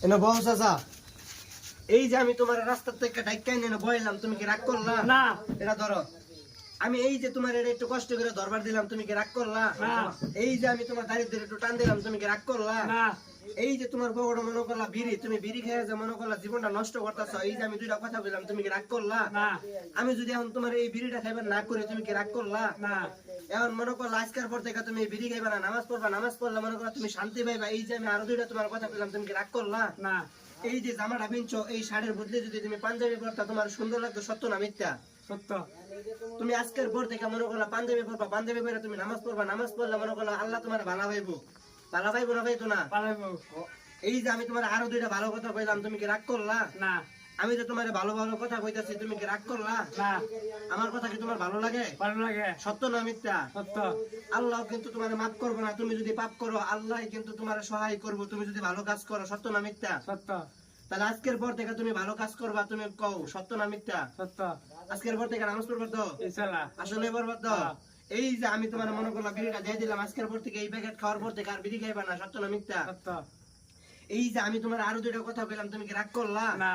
এনে বউ চাচা, এই যে আমি তোমার রাস্তা থেকে ডাইকা এনে বইলাম, তুমি কি রাগ করলা? না। এটা ধরো, আমি এই যে তোমার এটা একটু কষ্ট করে দরবার দিলাম, তুমি কি রাগ করলা? না। এই যে আমি তোমার দাড়ি ধরে একটু টান দিলাম, তুমি কি রাগ করলা? না। এই যে তোমার বউটা মনে করলা বিড়ি, তুমি বিড়ি খেয়ে যে মনে করলা জীবনটা নষ্ট করতেছ, এই যে আমি দুইটা কথা বললাম, তুমি কি রাগ করলা? না। আমি যদি এখন তোমার এই বিড়িটা খাইবার না করি, তুমি কি রাগ করলা? না। এখন মনে করলা আজকের পর থেকে তুমি বিড়ি খাইবা না, নামাজ পড়বা, নামাজ পড়লে মনে করলা তুমি শান্তি পাইবা, এই যে আমি আরো দুইটা তোমার কথা বললাম, তুমি কি রাগ করলা? না। এই যে জামাটা পিনছো, এই শাড়ির বদলে যদি তুমি পাঞ্জাবি পরতা, তোমার সুন্দর লাগতো, সত্য না মিথ্যা? সত্য। তুমি আজকের পর থেকে মনে করলা পাঞ্জাবি পরবা, পাঞ্জাবি পরে তুমি নামাজ পড়বা, নামাজ পড়লে মনে করলা আল্লাহ তোমার ভালো পাইবো, ভালো পাইবো না পাইতো না? পালাইবো। এই যে আমি তোমার আরো দুইটা ভালো কথা কইলাম, তুমি কি রাগ করলা? না। আমি যে তোমার ভালো ভালো কথা কইতাছি, তুমি কি রাগ করলা? না। আমার কথা কি তোমার ভালো লাগে? ভালো লাগে। সত্য না মিথ্যা? সত্য। আল্লাহ কিন্তু তোমার মাফ করবো না, তুমি যদি পাপ করো আল্লাহ কিন্তু তোমার সহায় করবো, তুমি যদি ভালো কাজ করো। সত্য না মিথ্যা? সত্য। তাহলে আজকের পর থেকে তুমি ভালো কাজ করবা, তুমি কও সত্য না মিথ্যা? সত্য। আজকের পর থেকে নামাজ পড়বো তো? ইনশাআল্লাহ। আসলে পড়বো তো? এই যে আমি তোমার মনে করলাম বিড়িটা দিয়ে দিলাম, আজকের পর থেকে এই প্যাকেট খাওয়ার পর থেকে আর বিড়ি খাইবা না। সত্য না মিথ্যা? সত্য। এই যে আমি তোমার আরো দুইটা কথা বললাম, তুমি কি রাগ করলা? না।